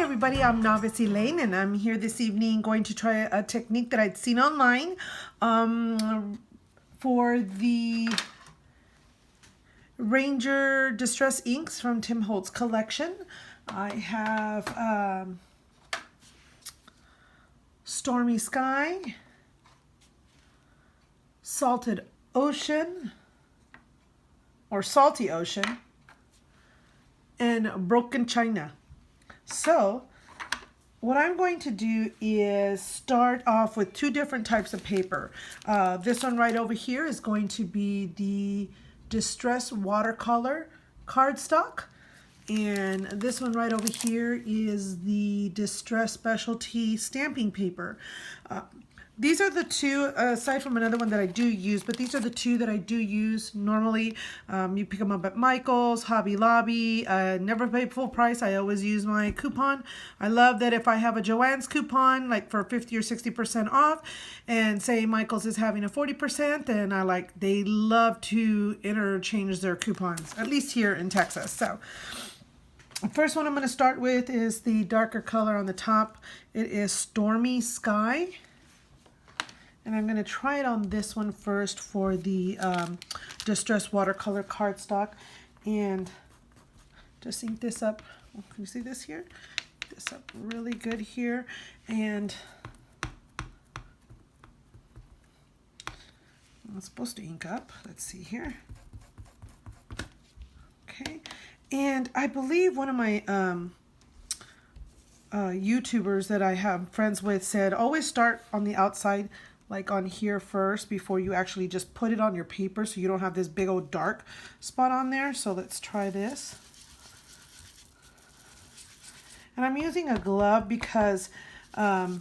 everybody, I'm Novice Elaine and I'm here this evening going to try a technique that I'd seen online for the Ranger Distress Inks from Tim Holtz collection. I have Stormy Sky, Salted Ocean or Salty Ocean, and Broken China. So what I'm going to do is start off with two different types of paper. This one right over here is going to be the Distress Watercolor cardstock. And this one right over here is the Distress Specialty stamping paper. These are the two, aside from another one that I do use, but these are the two that I do use normally. You pick them up at Michael's, Hobby Lobby. Never pay full price. I always use my coupon. I love that if I have a Joann's coupon, like for 50 or 60% off, and say Michael's is having a 40%, then they love to interchange their coupons, at least here in Texas. So the first one I'm going to start with is the darker color on the top. It is Stormy Sky. And I'm going to try it on this one first for the Distress Watercolor cardstock. And just ink this up. Can you see this here? This up really good here. And I'm supposed to ink up. Let's see here. Okay. And I believe one of my YouTubers that I have friends with said, always start on the outside, like on here first, before you actually just put it on your paper so you don't have this big old dark spot on there. So let's try this. And I'm using a glove because I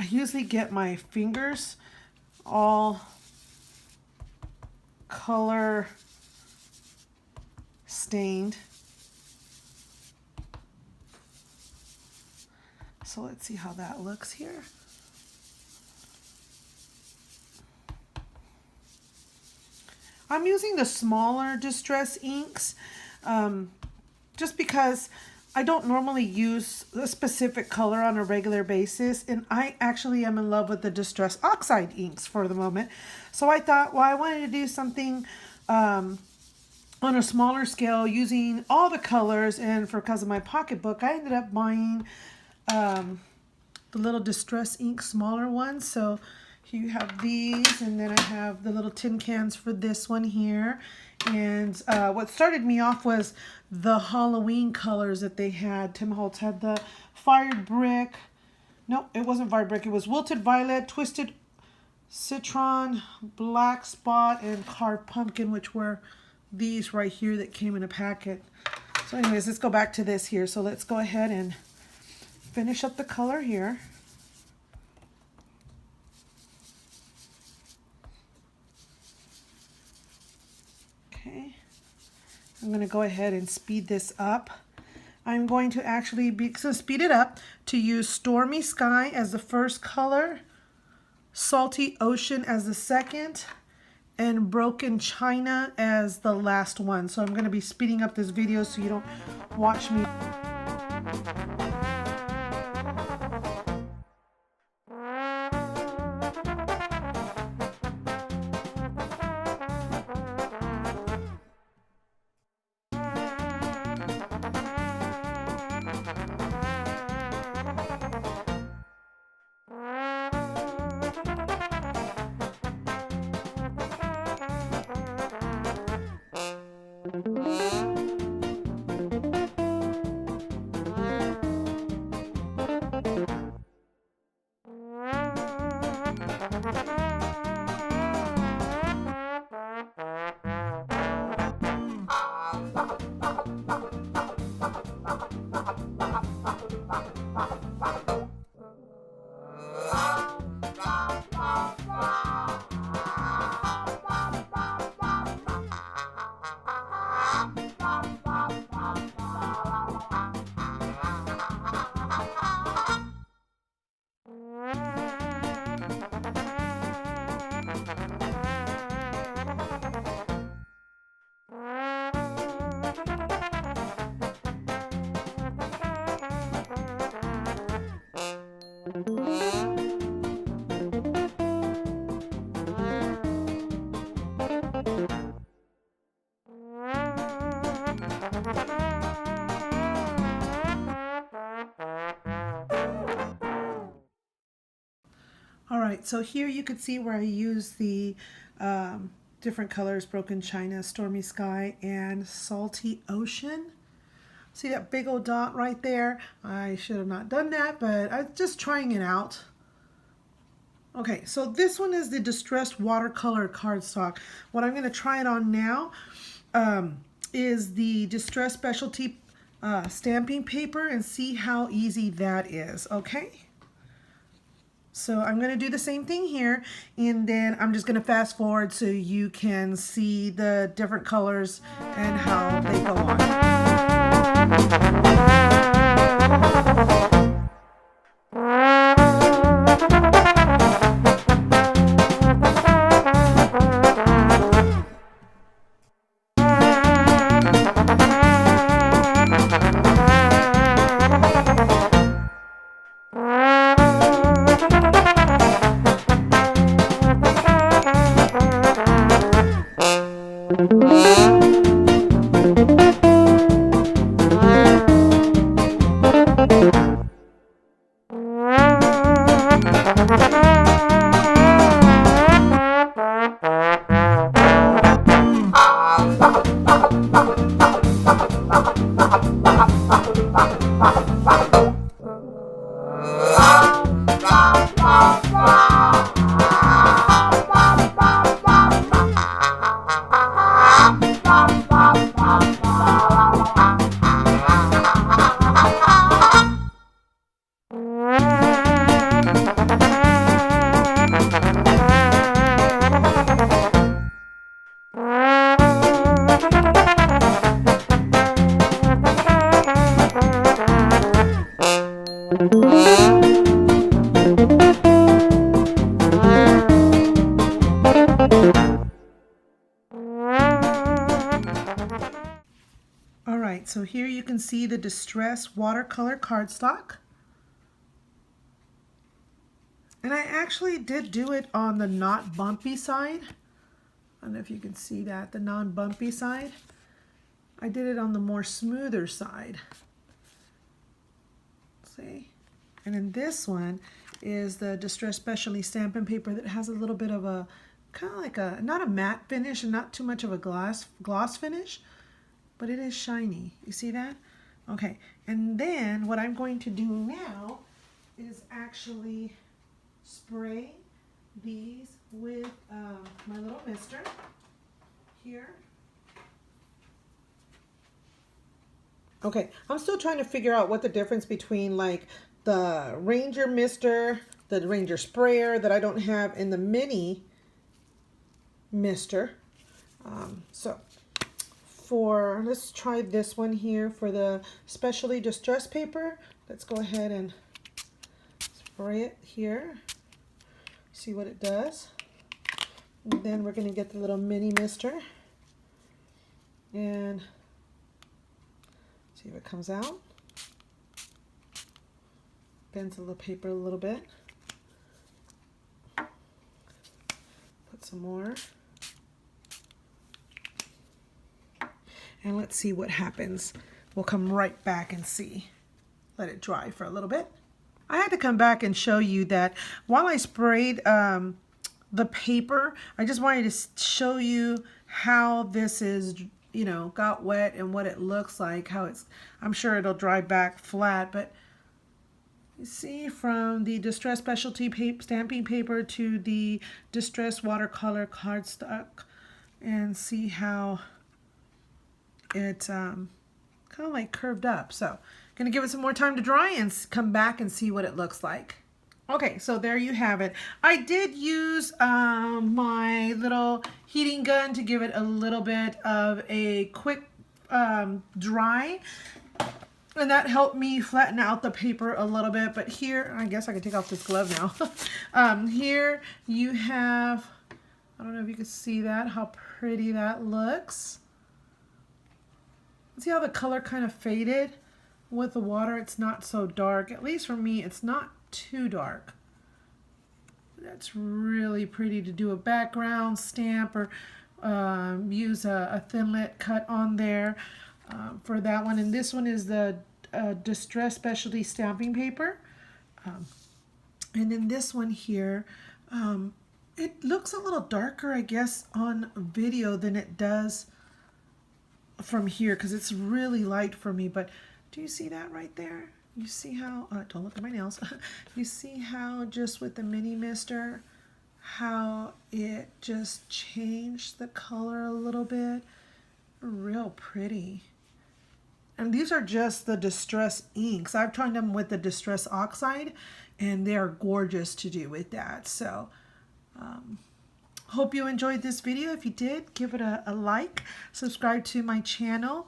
usually get my fingers all color stained. So let's see how that looks here. I'm using the smaller Distress inks just because I don't normally use a specific color on a regular basis, and I actually am in love with the Distress Oxide inks for the moment. So I thought, well, I wanted to do something on a smaller scale using all the colors, and because of my pocketbook, I ended up buying the little Distress ink smaller ones. So you have these, and then I have the little tin cans for this one here. And what started me off was the Halloween colors that they had. Tim Holtz had the Fired Brick. No, it wasn't Fired Brick. It was Wilted Violet, Twisted Citron, Black Spot, and Carved Pumpkin, which were these right here that came in a packet. So anyways, let's go back to this here. So let's go ahead and finish up the color here. Okay, I'm going to go ahead and speed this up. I'm going to actually speed it up to use Stormy Sky as the first color, Salty Ocean as the second, and Broken China as the last one. So I'm going to be speeding up this video so you don't watch me. right, so here you could see where I use the different colors, Broken China, Stormy Sky, and Salty Ocean. See that big old dot right there? I should have not done that, but I'm just trying it out. Okay, so this one is the Distressed Watercolor cardstock. What I'm going to try it on now is the Distressed Specialty stamping paper and see how easy that is, okay? So I'm going to do the same thing here, and then I'm just going to fast forward so you can see the different colors and how they go on. Alright, so here you can see the Distress Watercolor cardstock. And I actually did do it on the not bumpy side. I don't know if you can see that, the non-bumpy side. I did it on the more smoother side. See? And then this one is the Distress Specialty stamping paper that has a little bit of a, kind of like a, not a matte finish and not too much of a gloss finish, but it is shiny. You see that? Okay, and then what I'm going to do now is actually spray these with my little mister here. Okay, I'm still trying to figure out what the difference between like the Ranger mister, the Ranger sprayer that I don't have, and the mini mister. Let's try this one here for the Specialty Distress paper. Let's go ahead and spray it here. See what it does. And then we're going to get the little mini mister and see if it comes out. Bends the little paper a little bit. Put some more. And let's see what happens. We'll come right back and see. Let it dry for a little bit. I had to come back and show you that while I sprayed the paper, I just wanted to show you how this is, you know, got wet and what it looks like, how it's, I'm sure it'll dry back flat, but you see from the Distress Specialty stamping paper to the Distress Watercolor cardstock, and see how it's kind of like curved up. So gonna give it some more time to dry and come back and see what it looks like. Okay, so there you have it. I did use my little heating gun to give it a little bit of a quick dry, and that helped me flatten out the paper a little bit. But here, I guess I can take off this glove now. Here you have, I don't know if you can see that, how pretty that looks. See how the color kind of faded with the water? It's not so dark. At least for me, it's not too dark. That's really pretty to do a background stamp or use a thinlit cut on there for that one. And this one is the Distress Specialty stamping paper. And then this one here, It looks a little darker, I guess, on video than it does from here because it's really light for me. But do you see that right there? You see how, don't look at my nails. You see how just with the mini mister, how it just changed the color a little bit? Real pretty. And these are just the Distress inks. I've tried them with the Distress Oxide, and they're gorgeous to do with that. So, hope you enjoyed this video. If you did, give it a like, subscribe to my channel,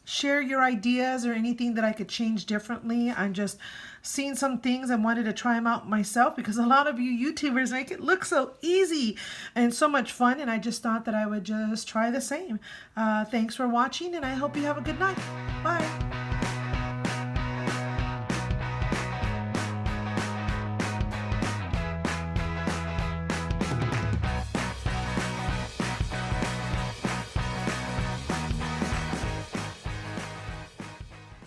share your ideas or anything that I could change differently. I'm just seeing some things and wanted to try them out myself because a lot of you YouTubers make it look so easy and so much fun, and I just thought that I would just try the same. Thanks for watching, and I hope you have a good night. Bye.